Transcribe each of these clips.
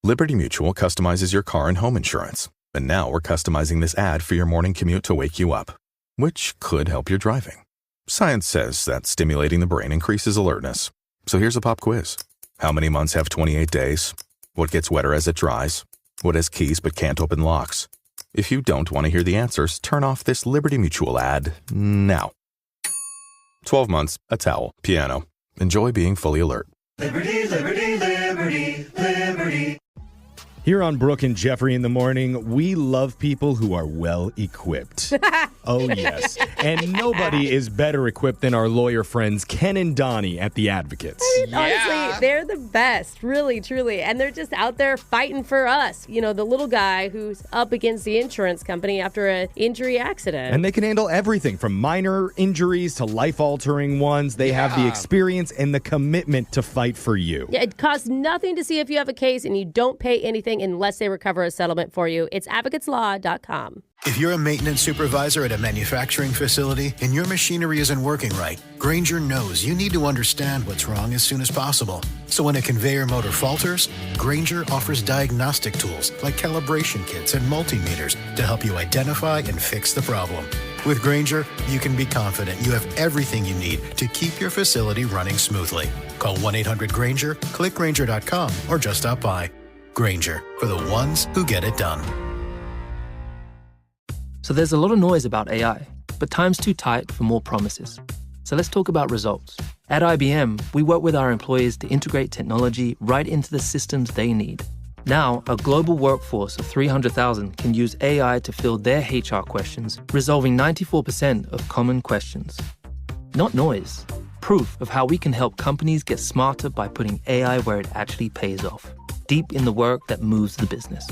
Liberty Mutual customizes your car and home insurance. And now we're customizing this ad for your morning commute to wake you up, which could help your driving. Science says that stimulating the brain increases alertness. So here's a pop quiz. How many months have 28 days? What gets wetter as it dries? What has keys but can't open locks? If you don't want to hear the answers, turn off this Liberty Mutual ad now. 12 months, a towel, piano. Enjoy being fully alert. Liberty, liberty, liberty, liberty. Here on Brooke and Jeffery in the morning, we love people who are well equipped. Oh, yes. And nobody is better equipped than our lawyer friends Ken and Donnie at The Advocates. Honestly, they're the best, really, truly. And they're just out there fighting for us. You know, the little guy who's up against the insurance company after an injury accident. And they can handle everything from minor injuries to life-altering ones. They have the experience and the commitment to fight for you. Yeah, it costs nothing to see if you have a case, and you don't pay anything unless they recover a settlement for you. It's advocateslaw.com. If you're a maintenance supervisor at a manufacturing facility and your machinery isn't working right, Grainger knows you need to understand what's wrong as soon as possible. So when a conveyor motor falters, Grainger offers diagnostic tools like calibration kits and multimeters to help you identify and fix the problem. With Grainger, you can be confident you have everything you need to keep your facility running smoothly. Call 1-800-GRAINGER, click Grainger.com, or just stop by. Grainger, for the ones who get it done. So there's a lot of noise about AI, but time's too tight for more promises. So let's talk about results. At IBM, we work with our employees to integrate technology right into the systems they need. Now, a global workforce of 300,000 can use AI to field their HR questions, resolving 94% of common questions. Not noise, proof of how we can help companies get smarter by putting AI where it actually pays off, deep in the work that moves the business.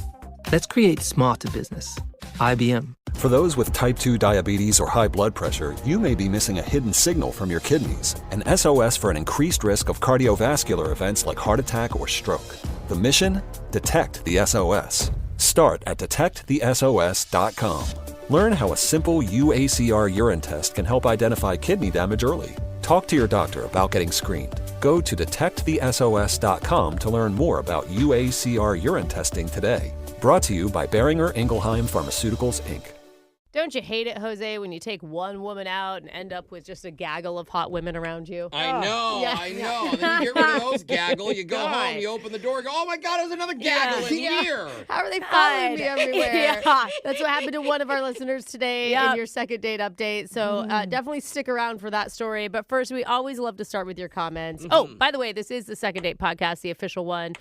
Let's create smarter business. IBM. For those with type 2 diabetes or high blood pressure, you may be missing a hidden signal from your kidneys, an SOS for an increased risk of cardiovascular events like heart attack or stroke. The mission? Detect the SOS. Start at detectthesos.com. Learn how a simple UACR urine test can help identify kidney damage early. Talk to your doctor about getting screened. Go to detectthesos.com to learn more about UACR urine testing today. Brought to you by Boehringer Ingelheim Pharmaceuticals, Inc. Don't you hate it, Jose, when you take one woman out and end up with just a gaggle of hot women around you? I know. Then you get rid of those gaggle, you go home, you open the door, go, oh my God, there's another gaggle in here. How are they following me everywhere? That's what happened to one of our listeners today in your second date update. So definitely stick around for that story. But first, we always love to start with your comments. Oh, by the way, this is the Second Date Podcast, the official one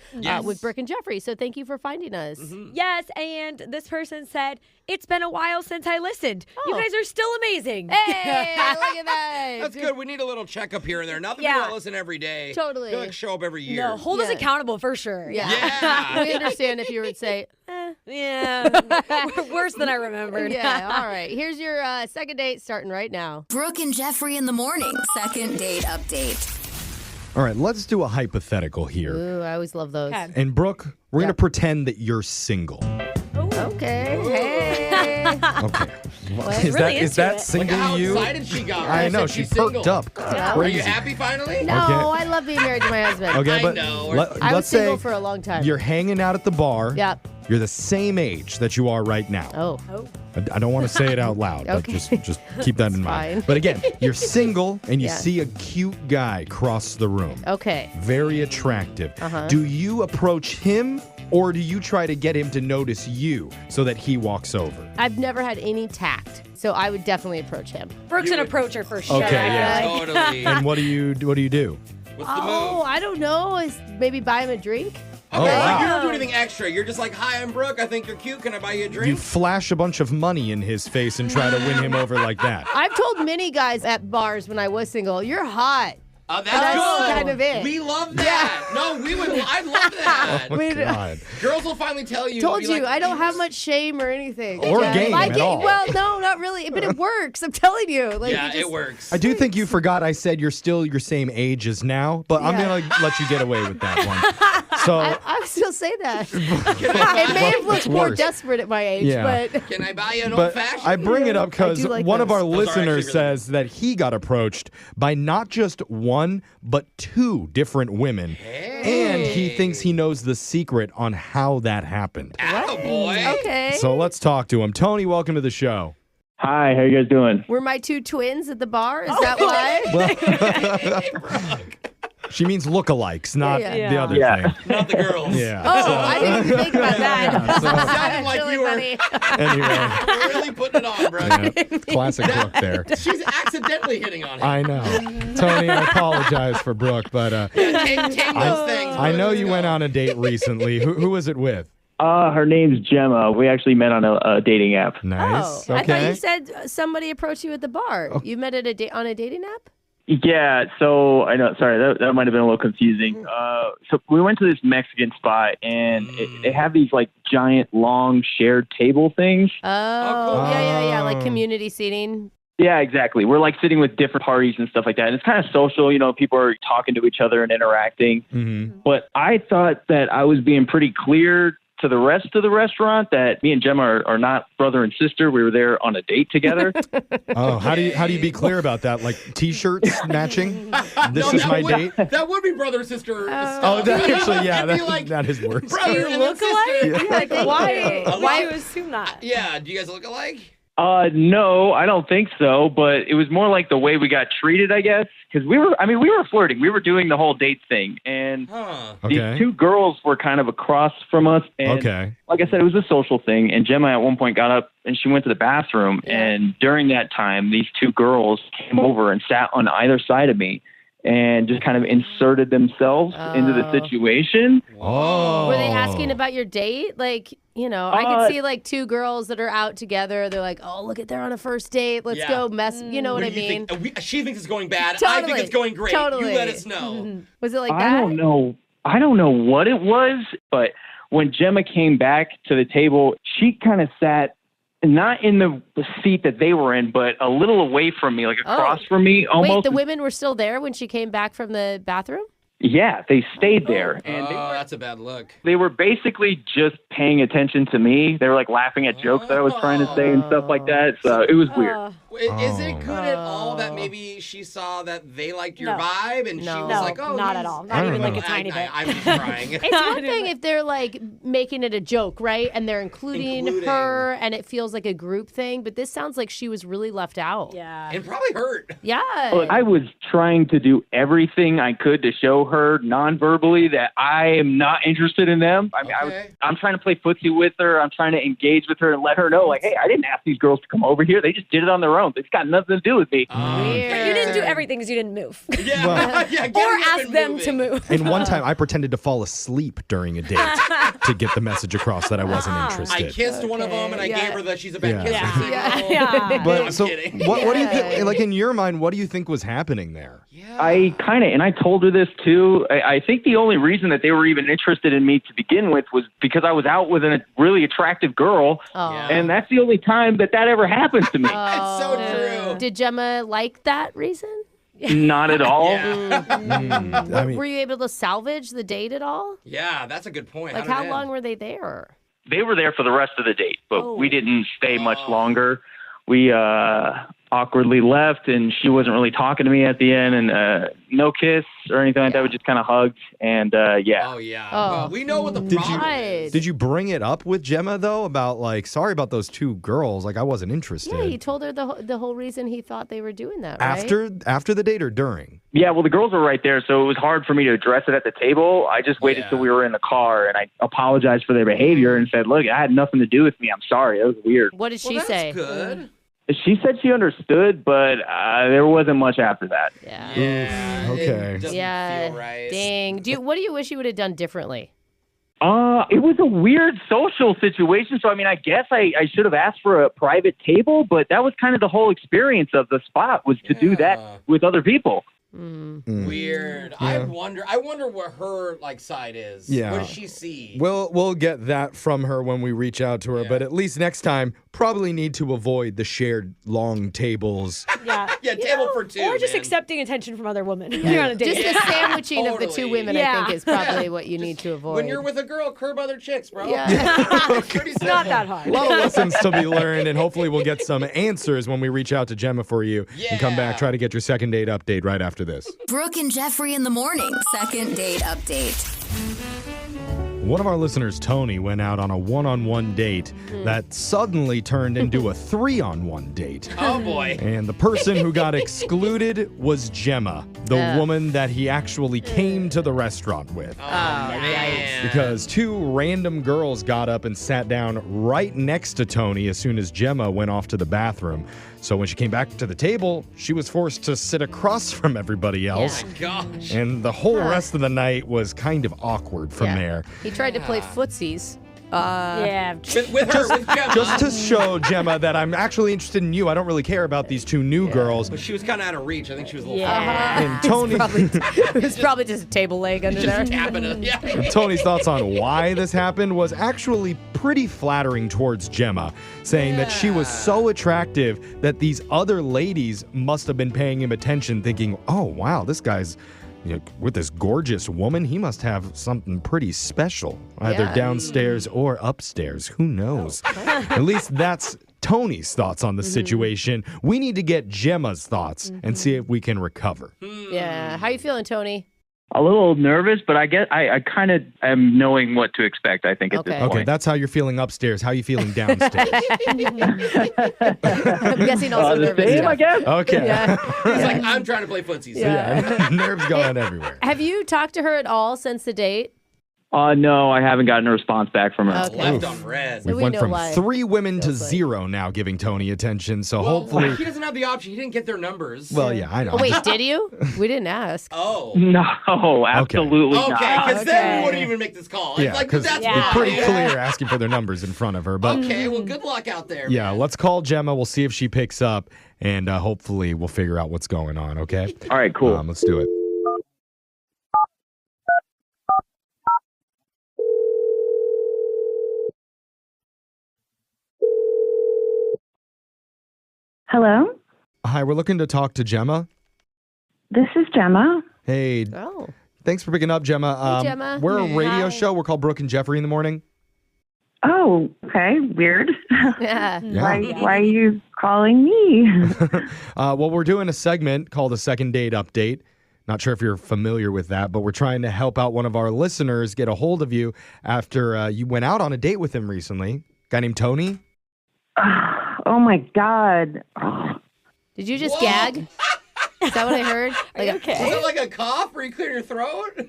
with Brooke and Jeffery. So thank you for finding us. Yes, and this person said, it's been a while since I listened. You guys are still amazing. Hey, look at that. That's good. We need a little checkup here and there. Not that we don't listen every day. Totally. You like show up every year. No, hold us accountable for sure. Yeah. We understand if you would say, worse than I remembered. Yeah, all right. Here's your second date starting right now. Brooke and Jeffery in the morning. Second date update. All right, let's do a hypothetical here. Ooh, I always love those. Okay. And Brooke, we're going to pretend that you're single. Okay. Hey. Okay. Is that single Look how you? excited she got. I know, Said she she's perked single. up. Are Crazy. you happy finally? No, Okay. I love being married to my husband. Okay, I but know. I was let's say single for a long time. you're hanging out at the bar. Yep. You're the same age that you are right now. Oh. I don't want to say it out loud, but Okay. just keep that in mind. fine. But again, you're single and you Yeah. see a cute guy cross the room. Okay. Very attractive. Uh-huh. Do you approach him or do you try to get him to notice you so that he walks over? I've never had any tact, so I would definitely approach him. Brooke's an approacher for sure. Okay, yeah. Totally. And what do you do? What's the Oh, move? I don't know. Is maybe buy him a drink? Oh, Okay, wow. you don't do anything extra. You're just like, hi, I'm Brooke. I think you're cute. Can I buy you a drink? You flash a bunch of money in his face and try to win him over like that. I've told many guys at bars when I was single, you're hot. That's That's good. kind of it. We love that. No, I'd love that. Oh, God. Girls will finally tell you. Told be you, like, I don't have much shame or anything. Or game Like at it- all. Well, no, not really. But it works. I'm telling you. Like, Yeah, you just, it works. I do think you forgot I said you're still your same age as now, but I'm Yeah. going to let you get away with that one. So, I still say that. Can It I may have What's looked more worse? desperate at my age, Yeah. but Can I buy you an old but fashioned? I bring it up because I do like one of those. our Those are actually listeners really says that he got approached by not just one one, but two different women. And he thinks he knows the secret on how that happened. Attaboy. Okay. So let's talk to him. Tony, welcome to the show. Hi, how you guys doing? Were my two twins at the bar? Is that why? She means lookalikes, not Yeah. the other Yeah. thing. Not the girls. Yeah. Oh, I didn't even think about that. Sounded like Really you were funny. Anyway, really putting it on, bro. yeah, classic Brooke there. She's accidentally hitting on him. I know. Tony, I apologize for Brooke, but Tame those things. I bro. know Let's you go. went on a date recently. Who was it with? Her name's Gemma. We actually met on a dating app. Nice. Oh, I thought Okay. you said somebody approached you at the bar. You met at on a dating app? Yeah, so I know. Sorry, that might have been a little confusing. So we went to this Mexican spot, and they have these like giant, long shared table things. Oh, cool. yeah. Like community seating. Yeah, exactly. We're like sitting with different parties and stuff like that, and it's kind of social. You know, people are talking to each other and interacting. Mm-hmm. But I thought that I was being pretty clear to the rest of the restaurant that me and Gemma are not brother and sister. We were there on a date together. Oh, how do you be clear about that? Like T-shirts matching? This No, is that my would- date. That would be brother sister. Oh, that actually, yeah, It'd be like that is worse. brother Do you and look then alike? sister. Like, why? A Why lot- you assume that? Yeah, do you guys look alike? No, I don't think so. But it was more like the way we got treated, I guess, because we were flirting. We were doing the whole date thing, and Huh. Okay. these two girls were kind of across from us. And Okay. like I said, it was a social thing. And Gemma at one point got up and she went to the bathroom. And during that time, these two girls came over and sat on either side of me and just kind of inserted themselves into the situation. Oh. Were they asking about your date? Like, you know, I could see like two girls that are out together. They're like, oh, look at they're on a first date. Let's Yeah. go mess. You know what I do you mean? think? She thinks it's going bad. I think Totally. it's going great. Totally. You let us know. Was it like I that? don't know. I don't know what it was, but when Gemma came back to the table, she kind of sat not in the seat that they were in, but a little away from me, like across from me, almost. Wait, the women were still there when she came back from the bathroom? Yeah, they stayed there, and That's a bad look. they were basically just paying attention to me. They were like laughing at jokes that I was trying to say and stuff like that. So it was weird. Is it good at all that maybe she saw that they liked your No. vibe and she No. was like, oh, not he's- at all. I Not don't even like know. a tiny bit. I'm just trying. It's one thing if they're like making it a joke, right? And they're including her and it feels like a group thing, but this sounds like she was really left out. Yeah. And probably hurt. Yeah. Look, I was trying to do everything I could to show her non-verbally that I am not interested in them. I mean, Okay. I'm trying to play footsie with her. I'm trying to engage with her and let her know, like, hey, I didn't ask these girls to come over here. They just did it on their own. It's got nothing to do with me. Weird. But you didn't do everything because you didn't move. Yeah. yeah get Or her up ask and them moving. to move. And one time I pretended to fall asleep during a date to get the message across that I wasn't I interested. kissed one of them and I Yeah. gave her the she's a bad Yeah. kisser Yeah. signal. Yeah. No, But I'm so kidding. what do you think, like in your mind, what do you think was happening there? I kind of, and I told her this too. I think the only reason that they were even interested in me to begin with was because I was out with a really attractive girl. Oh. And that's the only time that ever happened to me. It's so true. Did Gemma like that reason? Not at all. Yeah. I mean, Were you able to salvage the date at all? Yeah, that's a good point. Like, how long were they there? They were there for the rest of the date, but we didn't stay much longer. We awkwardly left, and she wasn't really talking to me at the end, and no kiss or anything like that. We just kind of hugged, and yeah. Oh, yeah. Oh. Well, we know what the problem is. did you bring it up with Gemma though about like, sorry about those two girls, like I wasn't interested? Yeah, he told her the whole reason he thought they were doing that, right? After the date or during? Yeah, well, the girls were right there, so it was hard for me to address it at the table. I just waited Yeah. till we were in the car, and I apologized for their behavior and said, look, it had nothing to do with me. I'm sorry. It was weird. What did she Well, say? that's good. She said she understood, but there wasn't much after that. Yeah. Yeah. okay. It doesn't Yeah. feel right. Dang. What do you wish you would have done differently? It was a weird social situation. So, I mean, I guess I should have asked for a private table, but that was kind of the whole experience of the spot was to do that with other people. Weird. I wonder what her side is. Yeah. What does she see? We'll get that from her when we reach out to her, but at least next time, probably need to avoid the shared long tables. Yeah. Yeah, table for two. Or just man. accepting attention from other women. You're on a date. Just the sandwiching of the two women, I think, is probably what you need to avoid. When you're with a girl, curb other chicks, bro. Yeah. It's not that hard. A lot of lessons to be learned, and hopefully we'll get some answers when we reach out to Gemma for you and come back, try to get your second date update right after this. Brooke and Jeffrey in the morning. Second date update. One of our listeners, Tony, went out on a one-on-one date that suddenly turned into a three-on-one date. Oh, boy. And the person who got excluded was Gemma, the woman that he actually came to the restaurant with. Oh, man. Because two random girls got up and sat down right next to Tony as soon as Gemma went off to the bathroom. So when she came back to the table, she was forced to sit across from everybody else. Oh, my gosh. And the whole rest of the night was kind of awkward from there. He tried to play footsies. Yeah. With Gemma. Just to show Gemma that I'm actually interested in you. I don't really care about these two new girls. But she was kind of out of reach. I think she was a little And Tony, It was probably just a table leg under there. just tapping it. Yeah. Tony's thoughts on why this happened was actually pretty flattering towards Gemma, saying that she was so attractive that these other ladies must have been paying him attention, thinking, oh, wow, this guy's with this gorgeous woman, he must have something pretty special, either downstairs or upstairs. Who knows? At least that's Tony's thoughts on the situation. We need to get Gemma's thoughts and see if we can recover. Yeah. How you feeling, Tony? A little nervous, but I kind of am knowing what to expect, I think, at this point. Okay, that's how you're feeling upstairs. How are you feeling downstairs? I'm guessing also The nervous. same, I guess. Okay. Yeah. He's like, I'm trying to play footsie. Yeah. Nerves going everywhere. Have you talked to her at all since the date? No, I haven't gotten a response back from her. Okay. Left on red. We we went know from why. 3 women to Feels like. 0 now giving Tony attention. So Well, hopefully. he doesn't have the option. He didn't get their numbers. Well, yeah, I know. Oh, wait, did you? We didn't ask. Oh. No, absolutely Okay, not. because then Okay. we wouldn't even make this call. Yeah, It's like, because that's we're why. pretty clear asking for their numbers in front of her. But Okay, well, good luck out there. yeah, let's call Gemma. We'll see if she picks up, and hopefully we'll figure out what's going on, okay? All right, cool. Let's do it. Hello, Hi, we're looking to talk to Gemma. this is Gemma. Hey, Oh. thanks for picking up, Gemma. Hey, Gemma. We're a radio Hi. show. We're called Brooke and Jeffery in the morning. Oh, okay, weird. Yeah. Why are you calling me? Well, we're doing a segment called a second date update. Not sure if you're familiar with that, but we're trying to help out one of our listeners get a hold of you after you went out on a date with him recently. Guy named Tony. Oh my God. Did you just Whoa. gag? Is that what I heard? Are you okay? Is it like a cough where you clear your throat?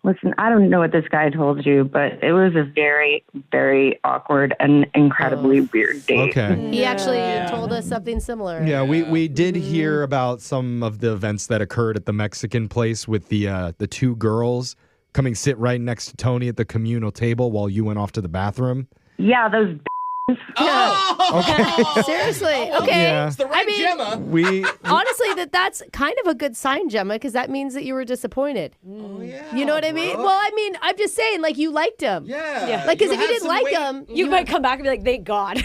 Listen, I don't know what this guy told you, but it was a very, very awkward and incredibly weird date. Okay. He actually told us something similar. Yeah, we did hear about some of the events that occurred at the Mexican place with the 2 girls coming sit right next to Tony at the communal table while you went off to the bathroom. Yeah, those Oh! Seriously. Okay. Yeah. It's the right I mean- Gemma. We Honestly, that's kind of a good sign, Gemma, because that means that you were disappointed. Oh, yeah. You know what I mean? Brooke. Well, I mean, I'm just saying, like, you liked him. Yeah. Like, because if you had didn't some like weight. him, You might come back and be like, thank God.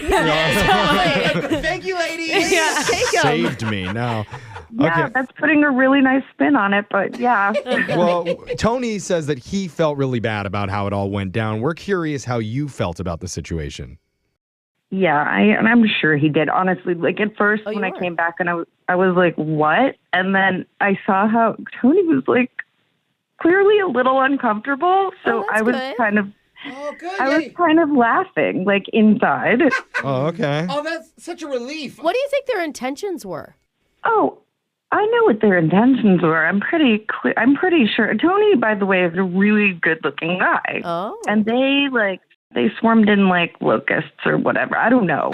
Thank you, ladies. take him. saved me now. Yeah, Okay. that's putting a really nice spin on it, but yeah. Well, Tony says that he felt really bad about how it all went down. We're curious how you felt about the situation. Yeah, I'm sure he did. Honestly, like at first Oh, when you I were? came back and I was like, what? And then I saw how Tony was like clearly a little uncomfortable. So that's I was good. kind of Oh, good. I was Yay. kind of laughing like inside. Oh, okay. Oh, that's such a relief. What do you think their intentions were? Oh, I know what their intentions were. I'm pretty sure. Tony, by the way, is a really good-looking guy. Oh. And they swarmed in like locusts or whatever. I don't know.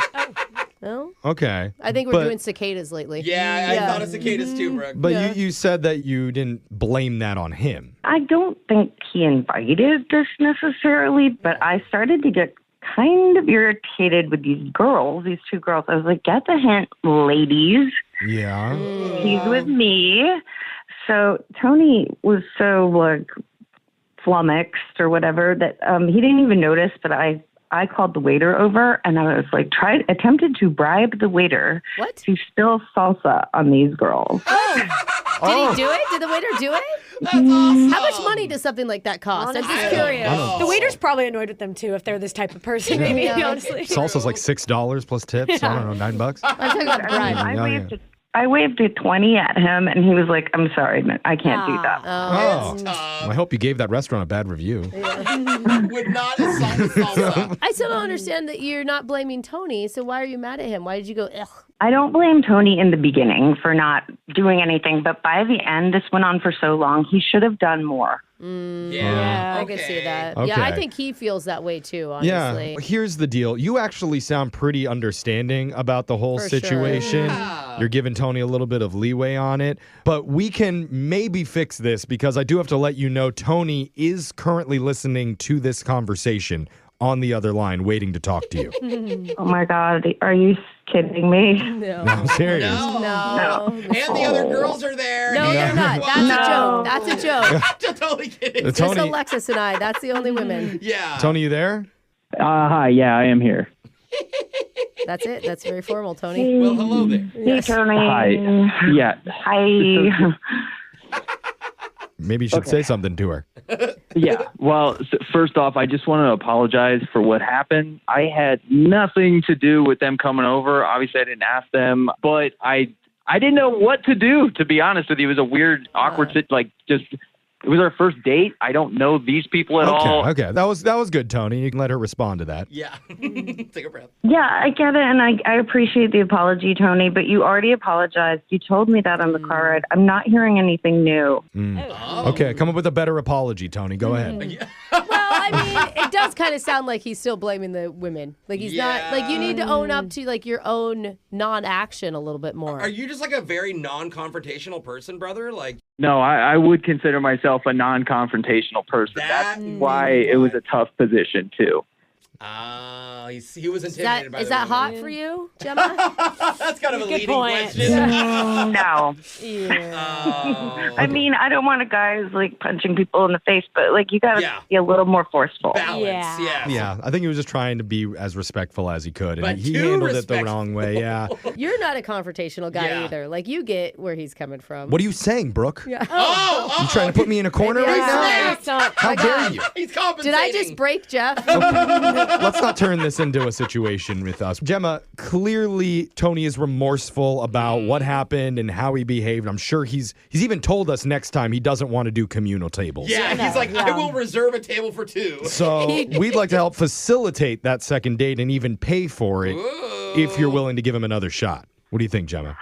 No? Okay. I think we're But- doing cicadas lately. Yeah, I thought of cicadas too, Brooke. But you said that you didn't blame that on him. I don't think he invited this necessarily, but I started to get kind of irritated with these 2 girls. I was like, get the hint, ladies. Yeah. He's with me. So Tony was so like flummoxed or whatever that he didn't even notice, but I I called the waiter over and I was like, attempted to bribe the waiter to spill salsa on these girls. Did he do it? Did the waiter do it? That's awesome. How much money does something like that cost? I'm just curious. The waiter's probably annoyed with them too if they're this type of person. Maybe honestly. Salsa's like $6 plus tips. I don't know, $9. I'm talking about bribe. I waved a 20 at him, and he was like, I'm sorry, I can't do that. Well, I hope you gave that restaurant a bad review. Would not assault salsa. I still don't understand that you're not blaming Tony, so why are you mad at him? Why did you go, ugh? I don't blame Tony in the beginning for not doing anything, but by the end, this went on for so long, he should have done more. I can see that. Okay. Yeah, I think he feels that way too, honestly. Yeah, here's the deal. You actually sound pretty understanding about the whole situation. Sure. You're giving Tony a little bit of leeway on it. But we can maybe fix this because I do have to let you know Tony is currently listening to this conversation on the other line waiting to talk to you. Oh my God, are you kidding me? No. I'm serious. No. And the other girls are there. No, they're not. That's a joke. Just totally kidding. Just Alexis and I. That's the only women. Yeah. Tony, you there? Hi, yeah, I am here. That's it. That's very formal, Tony. Well, hello there. Hey, Tony. Hi. Yeah. Hi. Maybe you should say something to her. Yeah. Well, first off, I just want to apologize for what happened. I had nothing to do with them coming over. Obviously, I didn't ask them, but I didn't know what to do, to be honest with you. It was a weird, awkward, it was our first date. I don't know these people at all. Okay. That was good, Tony. You can let her respond to that. Yeah. Take a breath. Yeah, I get it, and I appreciate the apology, Tony, but you already apologized. You told me that on the car ride. I'm not hearing anything new. Okay, come up with a better apology, Tony. Go ahead. Well, I mean, it does kind of sound like he's still blaming the women. Like he's not, like you need to own up to like your own non-action a little bit more. Are you just like a very non-confrontational person, brother? Like, No, I would consider myself a non-confrontational person. That's why it was a tough position, too. He was intimidated by Is that hot for you, Gemma? That's kind of a leading point. question. No. I mean, I don't want a guy who's like punching people in the face, but like you gotta be a little more forceful. Balance, Yeah, I think he was just trying to be as respectful as he could, and But he too handled it the wrong way. Yeah. You're not a confrontational guy either. Like you get where he's coming from. What are you saying, Brooke? Yeah. You trying to put me in a corner right now? How dare you? He's compensating. Did I just break Jeff? Let's not turn this into a situation with us. Gemma, clearly Tony is remorseful about what happened and how he behaved. I'm sure he's even told us next time he doesn't want to do communal tables. Yeah, he's like, I will reserve a table for two. So we'd like to help facilitate that second date and even pay for it if you're willing to give him another shot. What do you think, Gemma?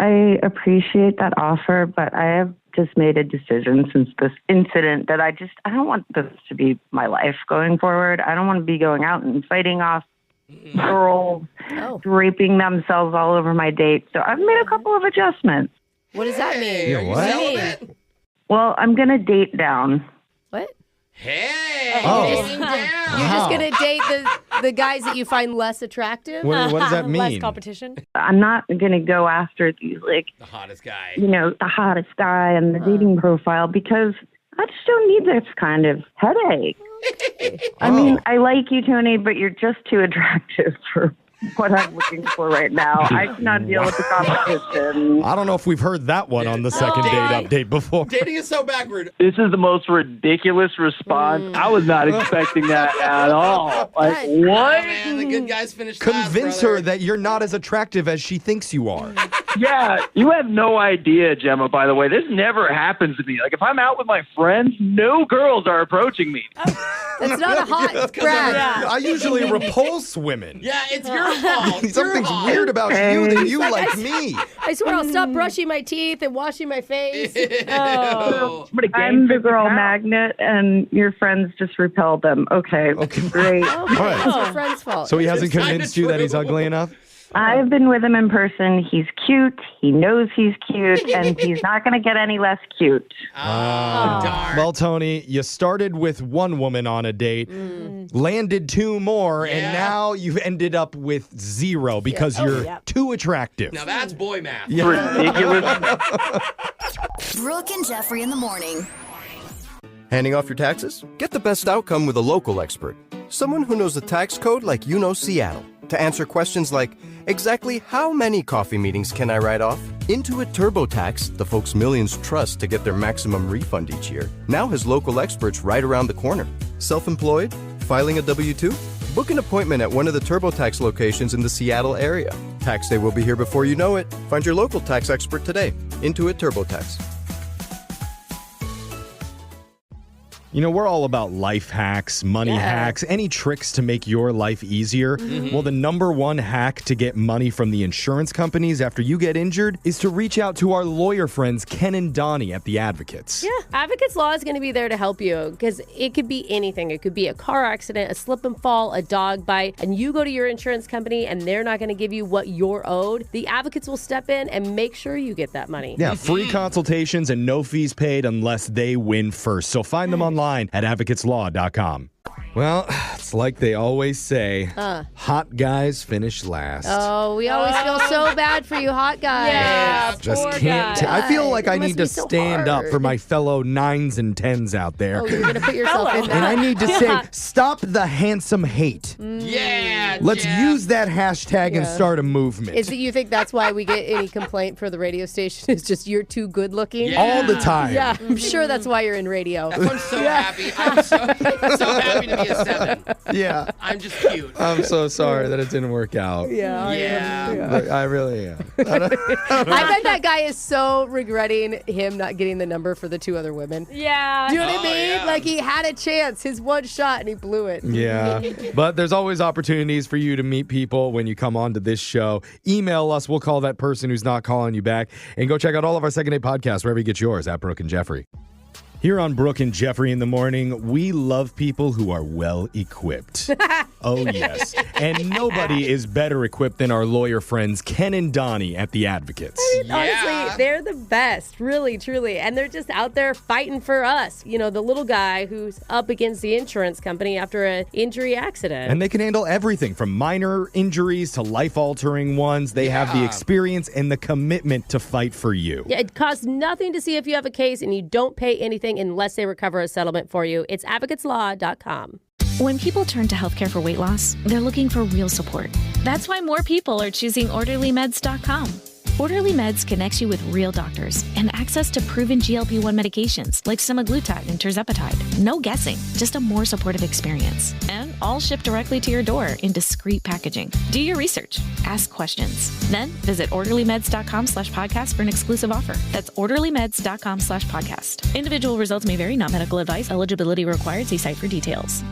I appreciate that offer, but I have just made a decision since this incident that I don't want this to be my life going forward. I don't want to be going out and fighting off girls, draping themselves all over my date. So I've made a couple of adjustments. What does that mean? Yeah, what? What does that mean? Well, I'm going to date down. What? Hey! You're just going to date the guys that you find less attractive? What does that mean? Less competition. I'm not going to go after these, like, The hottest guy. the hottest guy and the dating profile because I just don't need this kind of headache. I mean, I like you, Tony, but you're just too attractive for what I'm looking for right now. I cannot deal with the competition. I don't know if we've heard that one on the second date update before. Dating is so backward. This is the most ridiculous response. I was not expecting that at all. Like, what? Man, the good guys finished Convince last, her brother. that you're not as attractive as she thinks you are. Yeah, you have no idea, Gemma, by the way. This never happens to me. Like, if I'm out with my friends, no girls are approaching me. That's not a hot brag. I usually repulse women. Yeah, it's your fault. Something's weird about you that you like me. I swear I'll stop brushing my teeth and washing my face. I'm the girl magnet, and your friends just repel them. Okay, great. It's your friend's fault. So he hasn't convinced you that he's ugly enough? I've been with him in person. He's cute. He knows he's cute, and he's not going to get any less cute. Darn. Well, Tony, you started with one woman on a date, landed two more, and now you've ended up with zero because you're too attractive. Now that's boy math. Ridiculous. Brooke and Jeffrey in the morning. Handing off your taxes? Get the best outcome with a local expert. Someone who knows the tax code like you know Seattle. To answer questions like, exactly how many coffee meetings can I write off? Intuit TurboTax, the folks millions trust to get their maximum refund each year, now has local experts right around the corner. Self-employed? Filing a W-2? Book an appointment at one of the TurboTax locations in the Seattle area. Tax day will be here before you know it. Find your local tax expert today. Intuit TurboTax. You know, we're all about life hacks, money hacks, any tricks to make your life easier. Well, the number one hack to get money from the insurance companies after you get injured is to reach out to our lawyer friends, Ken and Donnie at the Advocates. Yeah, Advocates Law is going to be there to help you because it could be anything. It could be a car accident, a slip and fall, a dog bite, and you go to your insurance company and they're not going to give you what you're owed. The Advocates will step in and make sure you get that money. Yeah, free consultations and no fees paid unless they win first. So find them online at advocateslaw.com. Well, it's like they always say, hot guys finish last. Oh, we always feel so bad for you hot guys. Yeah, Just can't. I feel like I need to stand up for my fellow 9s and 10s out there. Oh, you're going to put yourself in that. And I need to say, stop the handsome hate. Yeah, Let's use that hashtag and start a movement. Is it you think that's why we get any complaint for the radio station? It's just you're too good looking? All the time. Yeah, I'm sure that's why you're in radio. I'm so happy. I'm so happy to be a 7. Yeah. I'm just cute. I'm so sorry that it didn't work out. Yeah. I really am. I bet that guy is so regretting him not getting the number for the 2 other women. Yeah. Do you know what I mean? Yeah. Like he had a chance, his one shot, and he blew it. Yeah. But there's always opportunities for you to meet people when you come on to this show. Email us. We'll call that person who's not calling you back. And go check out all of our Second Date podcasts wherever you get yours at Brooke and Jeffrey. Here on Brooke and Jeffrey in the morning, we love people who are well equipped. Oh, yes. And nobody is better equipped than our lawyer friends, Ken and Donnie at the Advocates. Honestly, they're the best, really, truly. And they're just out there fighting for us. You know, the little guy who's up against the insurance company after an injury accident. And they can handle everything from minor injuries to life-altering ones. They have the experience and the commitment to fight for you. Yeah, it costs nothing to see if you have a case, and you don't pay anything unless they recover a settlement for you. It's advocateslaw.com. When people turn to healthcare for weight loss, they're looking for real support. That's why more people are choosing OrderlyMeds.com. Orderly Meds connects you with real doctors and access to proven GLP-1 medications like semaglutide and tirzepatide. No guessing, just a more supportive experience. And all shipped directly to your door in discreet packaging. Do your research. Ask questions. Then visit OrderlyMeds.com/podcast for an exclusive offer. That's OrderlyMeds.com/podcast. Individual results may vary, not medical advice. Eligibility required. See site for details.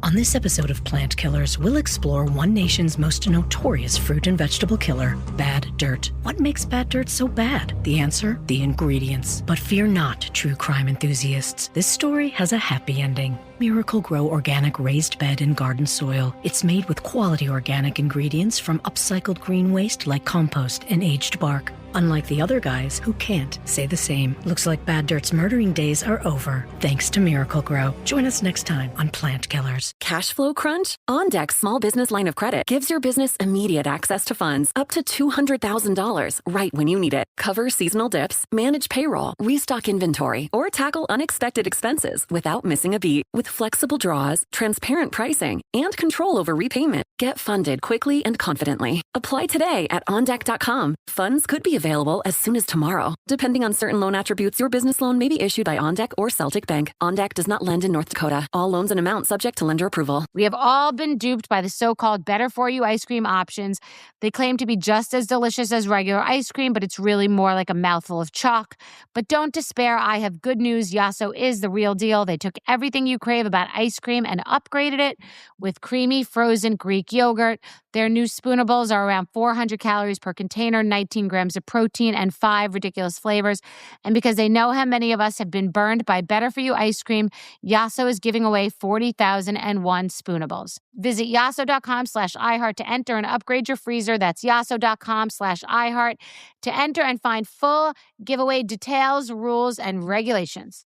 On this episode of Plant Killers, we'll explore one nation's most notorious fruit and vegetable killer, bad dirt. What makes bad dirt so bad? The answer? The ingredients. But fear not, true crime enthusiasts. This story has a happy ending. Miracle Grow organic raised bed and garden soil. It's made with quality organic ingredients from upcycled green waste like compost and aged bark. Unlike the other guys who can't say the same. Looks like Bad Dirt's murdering days are over, thanks to Miracle Grow. Join us next time on Plant Killers. Cash flow crunch? OnDeck's small business line of credit gives your business immediate access to funds up to $200,000 right when you need it. Cover seasonal dips, manage payroll, restock inventory, or tackle unexpected expenses without missing a beat. With flexible draws, transparent pricing, and control over repayment, get funded quickly and confidently. Apply today at OnDeck.com. Funds could be available as soon as tomorrow. Depending on certain loan attributes, your business loan may be issued by OnDeck or Celtic Bank. OnDeck does not lend in North Dakota. All loans and amounts subject to lender approval. We have all been duped by the so-called better-for-you ice cream options. They claim to be just as delicious as regular ice cream, but it's really more like a mouthful of chalk. But don't despair. I have good news. Yasso is the real deal. They took everything you crave about ice cream and upgraded it with creamy frozen Greek yogurt. Their new spoonables are around 400 calories per container, 19 grams of protein, and 5 ridiculous flavors. And because they know how many of us have been burned by better-for-you ice cream, Yasso is giving away 40,001 spoonables. Visit yasso.com/iHeart to enter and upgrade your freezer. That's yasso.com/iHeart to enter and find full giveaway details, rules, and regulations.